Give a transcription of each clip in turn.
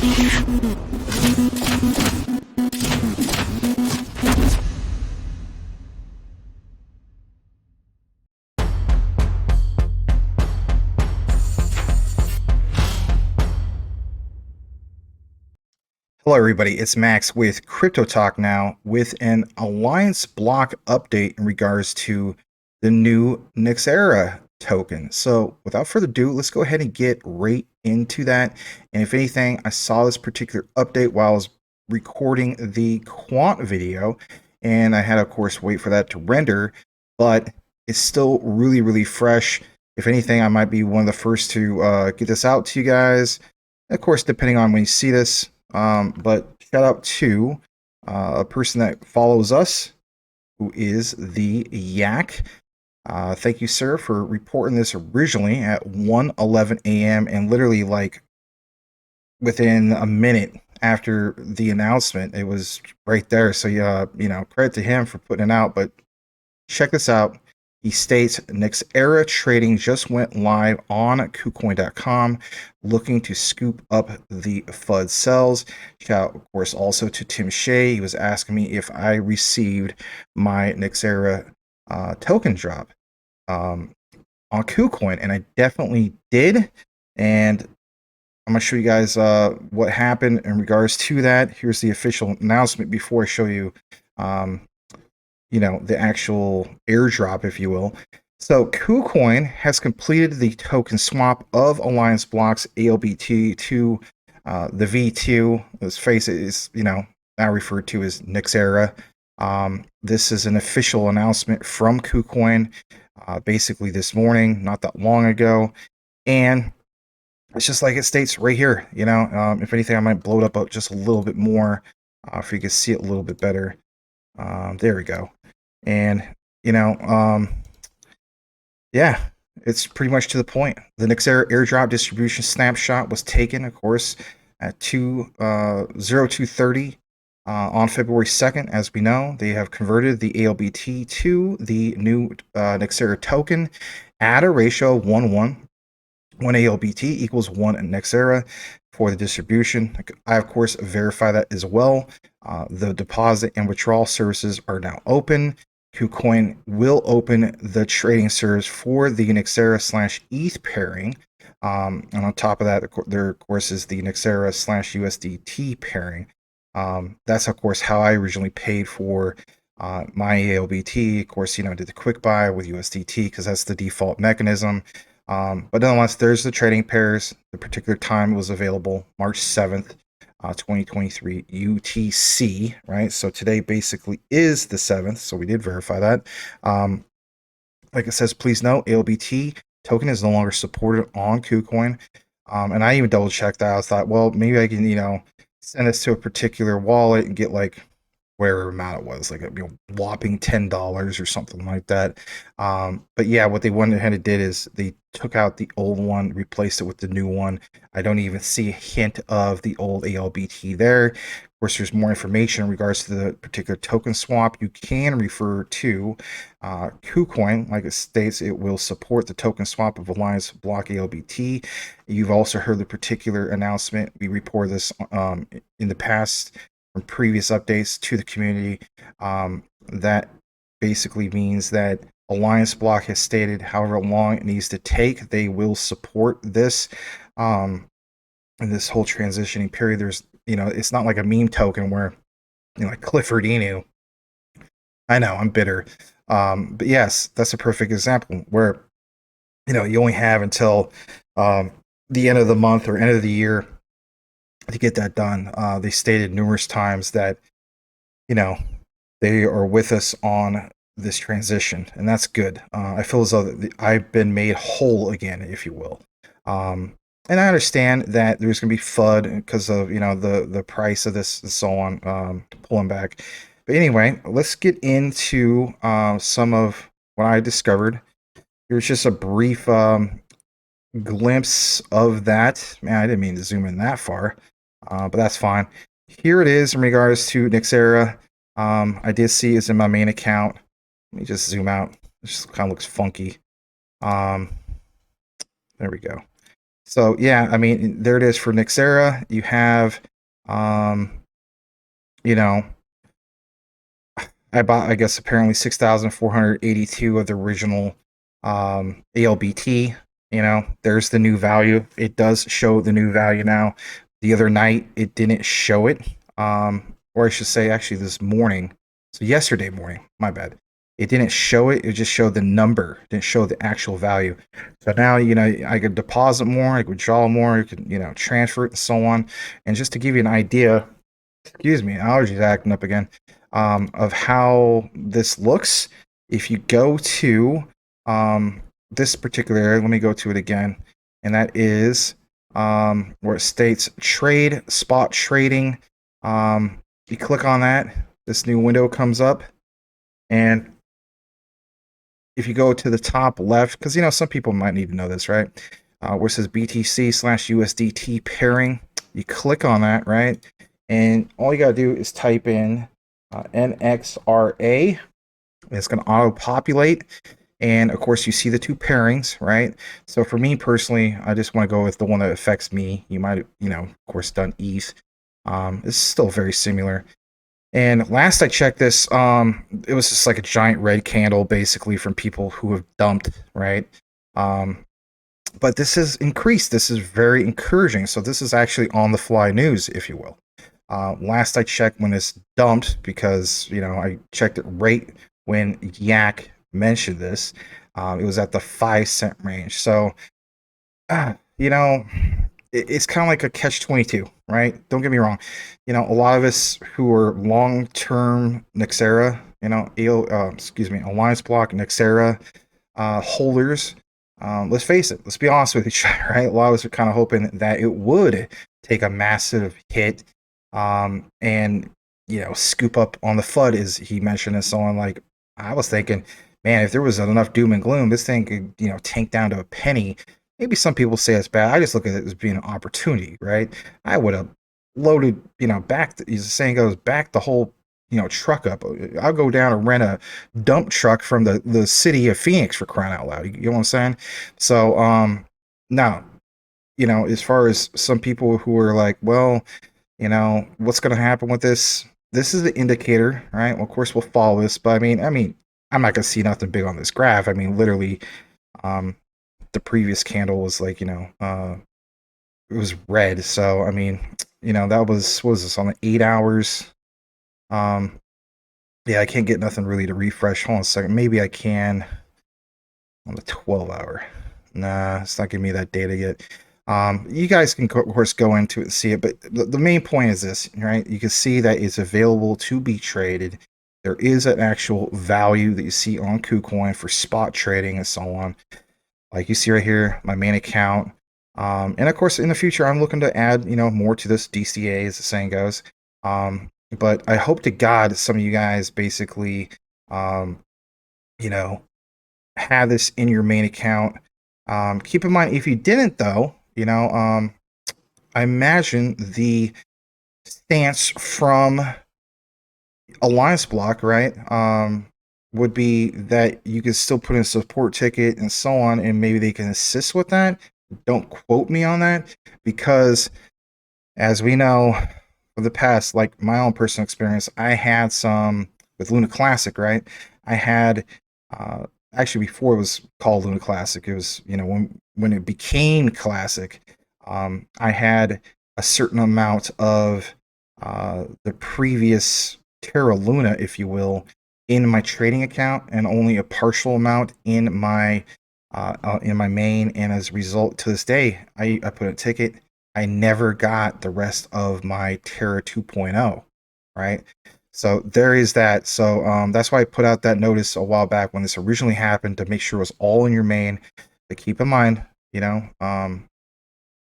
Hello everybody, it's Max with Crypto Talk Now with an Alliance block update in regards to the new Nxra token. So without further ado, let's go ahead and get right into that. And if anything, I saw this particular update while I was recording the quant video, and I had of course wait for that to render, but it's still really fresh. If anything, I might be one of the first to get this out to you guys. Of course, depending on when you see this. But shout out to a person that follows us, who is the Yak. Thank you, sir, for reporting this originally at 1:11 a.m. and literally like within a minute after the announcement, it was right there. So yeah, credit to him for putting it out. But check this out. He states Nxra trading just went live on Kucoin.com, looking to scoop up the FUD sells. Shout out, of course, also to Tim Shea. He was asking me if I received my Nxra token drop on Kucoin, and I definitely did. And I'm going to show you guys what happened in regards to that. Here's the official announcement before I show you the actual airdrop, if you will. So Kucoin has completed the token swap of ALLIANCEBLOCK's ALBT to the V2. Let's face it, is now referred to as Nxra. This is an official announcement from Kucoin, basically this morning, not that long ago, and it's just like it states right here. If anything, I might blow it up just a little bit more, if you can see it a little bit better. There we go. And yeah, it's pretty much to the point. The Nxra airdrop distribution snapshot was taken, of course, at 0230 on February 2nd. As we know, they have converted the ALBT to the new Nxra token at a ratio of 1:1. 1 ALBT equals 1 Nxra for the distribution. I, of course, verify that as well. The deposit and withdrawal services are now open. Kucoin will open the trading service for the Nxra/ETH pairing. And on top of that, there, of course, is the Nxra/USDT pairing. That's, of course, how I originally paid for my ALBT. Of course, did the quick buy with USDT because that's the default mechanism. But nonetheless, there's the trading pairs. The particular time was available March 7th, 2023 UTC, right? So today basically is the 7th, so we did verify that. Like it says, please note, ALBT token is no longer supported on Kucoin. And I even double checked that. I thought, well, maybe I can, send this to a particular wallet and get like whatever amount it was, like a whopping $10 or something like that. But yeah, what they went ahead and did is they took out the old one, replaced it with the new one. I don't even see a hint of the old ALBT there. Of course, there's more information in regards to the particular token swap. You can refer to Kucoin. Like it states, it will support the token swap of ALLIANCEBLOCK ALBT. You've also heard the particular announcement. We reported this in the past from previous updates to the community. That basically means that ALLIANCEBLOCK has stated however long it needs to take, they will support this in this whole transitioning period. There's it's not like a meme token where like Clifford Inu. I know I'm bitter, but yes, that's a perfect example where you only have until the end of the month or end of the year to get that done. They stated numerous times that they are with us on this transition, and that's good. I feel as though I've been made whole again, if you will. And I understand that there's going to be FUD because of the price of this and so on, pulling back. But anyway, let's get into some of what I discovered. Here's just a brief glimpse of that. Man, I didn't mean to zoom in that far, but that's fine. Here it is in regards to Nxra. I did see it's in my main account. Let me just zoom out. It just kind of looks funky. There we go. So yeah, I mean, there it is for Nxra. You have, um, you know, I bought, I guess, apparently 6,482 of the original ALBT. There's the new value. It does show the new value now. The other night, it didn't show it. Or I should say, actually, this morning. So yesterday morning, my bad. It didn't show it. It just showed the number. It didn't show the actual value. So now, I could deposit more. I could withdraw more. I could, transfer it and so on. And just to give you an idea, excuse me, allergies acting up again, of how this looks. If you go to this particular area, let me go to it again, and that is where it states trade, spot trading. You click on that, this new window comes up, and if you go to the top left, because some people might need to know this, right? Where it says BTC/USDT pairing, you click on that, right? And all you gotta do is type in NXRA. It's gonna auto-populate, and of course you see the two pairings, right? So for me personally, I just want to go with the one that affects me. You might, of course, done ETH. It's still very similar. And last I checked this, it was just like a giant red candle, basically, from people who have dumped, right? But this has increased. This is very encouraging. So this is actually on the fly news, if you will. Last I checked when it's dumped, because I checked it right when Yak mentioned this, it was at the 5 cent range. So it's kind of like a catch-22, right? Don't get me wrong. A lot of us who are long-term Nxra, AllianceBlock Nxra holders, let's face it, let's be honest with each other, right? A lot of us are kind of hoping that it would take a massive hit, and scoop up on the FUD, as he mentioned, and so on. Like, I was thinking, man, if there was enough doom and gloom, this thing could, tank down to a penny. Maybe some people say it's bad. I just look at it as being an opportunity, right? I would have loaded, back, as the saying goes, back the whole, truck up. I'll go down and rent a dump truck from the city of Phoenix, for crying out loud. You know what I'm saying? So, now, as far as some people who are like, well, what's going to happen with this? This is the indicator, right? Well, of course, we'll follow this, but I mean, I'm not going to see nothing big on this graph. I mean, literally, the previous candle was like, it was red. So, I mean, that was, what was this, on the 8 hours? Yeah, I can't get nothing really to refresh. Hold on a second. Maybe I can on the 12-hour. Nah, it's not giving me that data yet. You guys can, of course, go into it and see it, but the main point is this, right? You can see that it's available to be traded. There is an actual value that you see on Kucoin for spot trading and so on. Like you see right here, my main account. And of course, in the future, I'm looking to add, more to this DCA, as the saying goes. But I hope to God some of you guys basically, have this in your main account. Keep in mind, if you didn't, though, I imagine the stance from ALLIANCEBLOCK, right, would be that you can still put in a support ticket and so on, and maybe they can assist with that. Don't quote me on that, because as we know from the past, like my own personal experience, I had some with Luna Classic, right? I had actually, before it was called Luna Classic, it was, when it became Classic, I had a certain amount of the previous Terra Luna, if you will, in my trading account, and only a partial amount in my main. And as a result, to this day, I put a ticket. I never got the rest of my Terra 2.0, right? So there is that. So that's why I put out that notice a while back when this originally happened, to make sure it was all in your main. But keep in mind,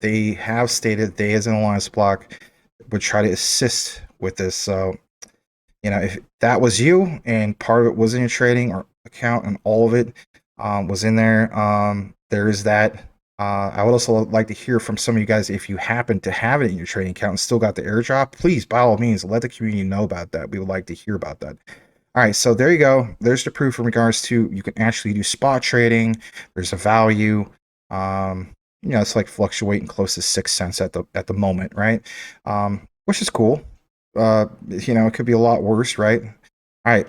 they have stated they, as an ALLIANCEBLOCK, would try to assist with this. So, if that was you and part of it was in your trading or account and all of it was in there, there is that. I would also like to hear from some of you guys, if you happen to have it in your trading account and still got the airdrop, please, by all means, let the community know about that. We would like to hear about that. All right, so there you go. There's the proof in regards to you can actually do spot trading. There's a value. it's like fluctuating close to 6 cents at the moment, right? Which is cool. It could be a lot worse, right? All right.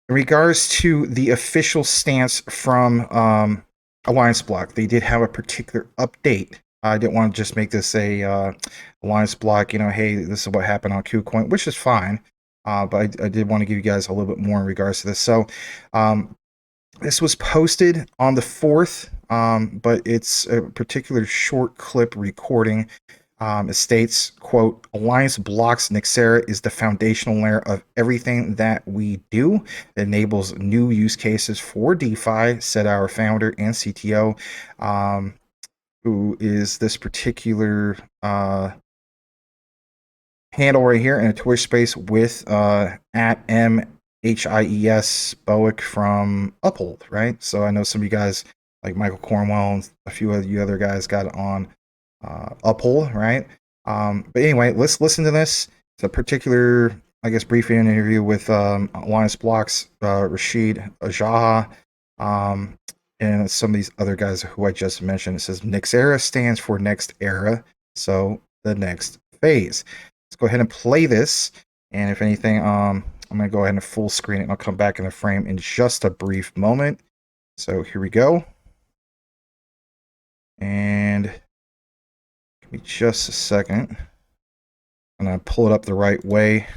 In regards to the official stance from Alliance Block, they did have a particular update. I didn't want to just make this a Alliance Block, hey, this is what happened on Kucoin, which is fine. But I did want to give you guys a little bit more in regards to this. So this was posted on the 4th, but it's a particular short clip recording. It states, quote, Alliance blocks Nxra is the foundational layer of everything that we do. It enables new use cases for DeFi, said our founder and CTO, who is this particular handle right here in a Twitch space with at MHIES Bowick from Uphold, right? So I know some of you guys, like Michael Cornwell and a few of you other guys, got it on Uphold, right? But anyway, let's listen to this. It's a particular, I guess, brief interview with Alliance Block's Rashid Ajaha, and some of these other guys who I just mentioned. It says Nxra stands for next era, so the next phase. Let's go ahead and play this. And if anything, I'm going to go ahead and full screen it, and I'll come back in the frame in just a brief moment. So here we go. And give me just a second. I'm going to pull it up the right way.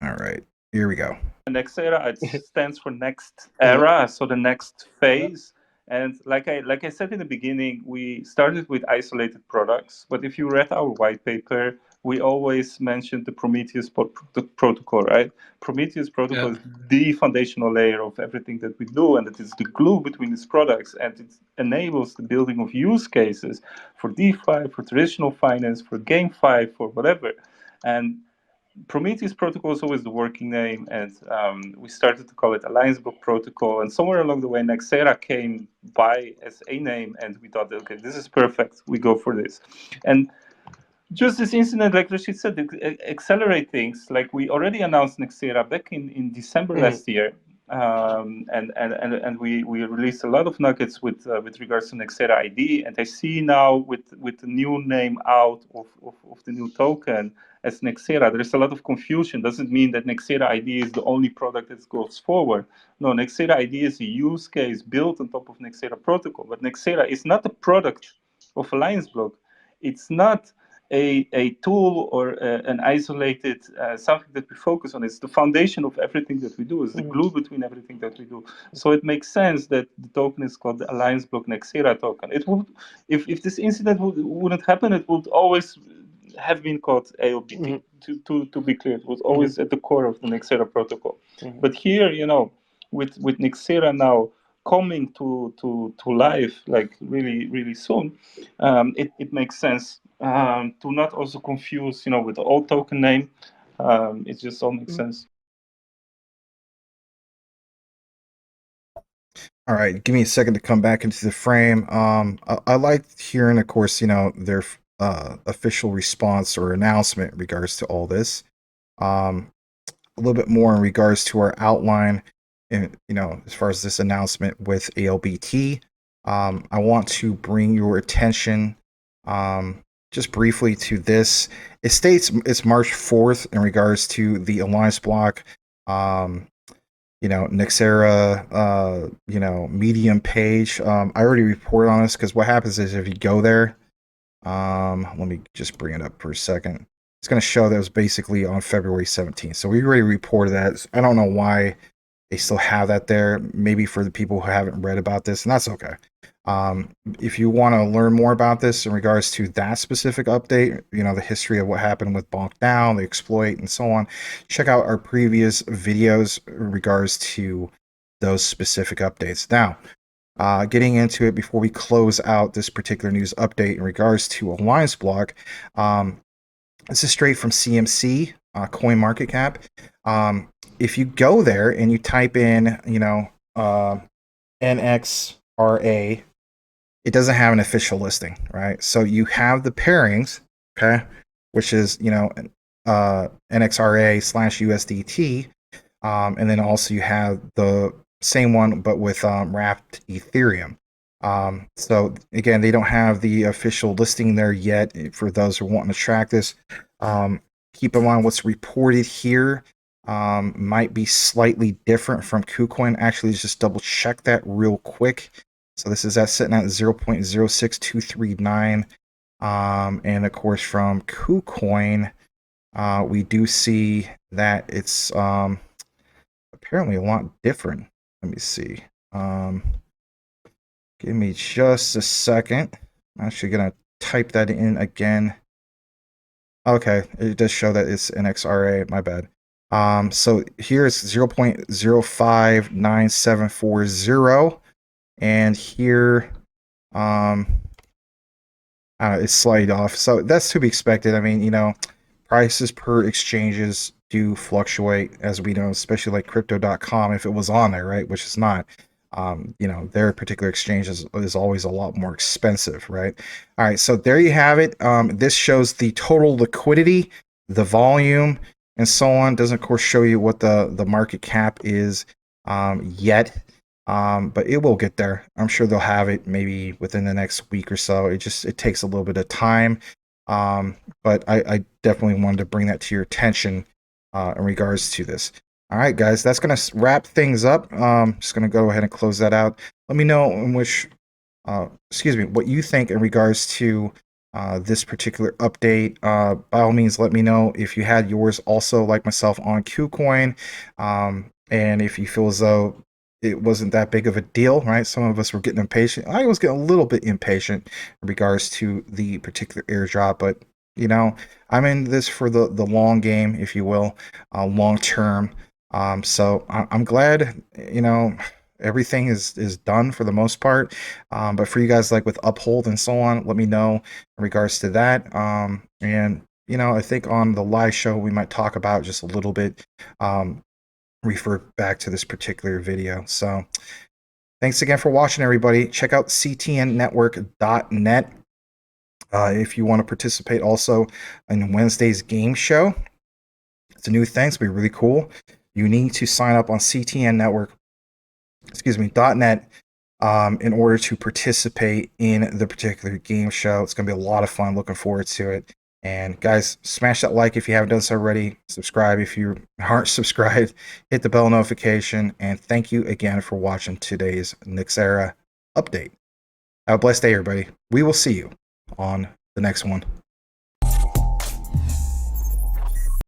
All right, here we go. Nxra, it stands for next era, so the next phase. And like I said in the beginning, we started with isolated products. But if you read our white paper, we always mentioned the Prometheus protocol, right? Prometheus protocol is the foundational layer of everything that we do, and it is the glue between these products, and it enables the building of use cases for DeFi, for traditional finance, for GameFi, for whatever. And Prometheus protocol is always the working name, and we started to call it ALLIANCEBLOCK protocol. And somewhere along the way, Nxra came by as a name, and we thought, okay, this is perfect. We go for this. And just this incident, like Rashid said, accelerate things. Like we already announced Nxra back in December last year. And we released a lot of nuggets with regards to Nxra ID, and I see now with the new name out of the new token as Nxra, there is a lot of confusion. Doesn't mean that Nxra ID is the only product that goes forward. No, Nxra ID is a use case built on top of Nxra protocol, but Nxra is not a product of ALLIANCEBLOCK. It's not a tool or an isolated something that we focus on. It's the foundation of everything that we do. It's the glue between everything that we do. So it makes sense that the token is called the ALLIANCEBLOCK Nxra token. It would, if this incident wouldn't happen, it would always have been called ALBT. To be clear, it was always at the core of the Nxra protocol. But here, with Nxra now coming to life, like really soon, it makes sense to not also confuse, with the old token name. It just all makes sense. All right, give me a second to come back into the frame. I like hearing, of course, their official response or announcement in regards to all this. A little bit more in regards to our outline, and as far as this announcement with ALBT. I want to bring your attention just briefly to this. It states it's March 4th in regards to the Alliance block. Nxra, Medium page. I already reported on this because what happens is if you go there, let me just bring it up for a second. It's going to show that it was basically on February 17th. So we already reported that. I don't know why they still have that there. Maybe for the people who haven't read about this, and that's okay. If you want to learn more about this in regards to that specific update, the history of what happened with Bonk Down, the exploit, and so on, check out our previous videos in regards to those specific updates. Now, getting into it before we close out this particular news update in regards to Alliance Block, this is straight from CMC, Coin Market Cap. If you go there and you type in, NXRA, it doesn't have an official listing, right? So you have the pairings, okay, which is, NXRA/USDT, and then also you have the same one, but with wrapped Ethereum. So again, they don't have the official listing there yet for those who want to track this. Keep in mind what's reported here might be slightly different from Kucoin. Actually, let's just double check that real quick. So this is sitting at 0.06239. And of course, from Kucoin, we do see that it's apparently a lot different. Let me see. Give me just a second. I'm actually going to type that in again. Okay, it does show that it's Nxra, my bad. So here's 0.059740, and here it's slightly off. So that's to be expected. I mean, prices per exchanges do fluctuate, as we know, especially like crypto.com, if it was on there, right? Which is not. Their particular exchange is always a lot more expensive, right? All right, so there you have it. This shows the total liquidity, the volume, and so on. Doesn't, of course, show you what the market cap is yet, but it will get there. I'm sure they'll have it maybe within the next week or so. It takes a little bit of time, but I definitely wanted to bring that to your attention in regards to this. All right, guys, that's going to wrap things up. Just going to go ahead and close that out. Let me know what you think in regards to this particular update. By all means, let me know if you had yours also, like myself, on Kucoin, and if you feel as though it wasn't that big of a deal, right? Some of us were getting impatient. I was getting a little bit impatient in regards to the particular airdrop, but I'm in this for the long game, if you will, long term. So I'm glad, everything is done for the most part. But for you guys like with Uphold and so on, let me know in regards to that. And I think on the live show we might talk about just a little bit, refer back to this particular video. So thanks again for watching, everybody. Check out ctnnetwork.net. If you want to participate also in Wednesday's game show. It's a new thing. It's going to be really cool. You need to sign up on .net in order to participate in the particular game show. It's going to be a lot of fun. Looking forward to it. And guys, smash that like if you haven't done so already. Subscribe if you aren't subscribed. Hit the bell notification. And thank you again for watching today's Nxra update. Have a blessed day, everybody. We will see you on the next one.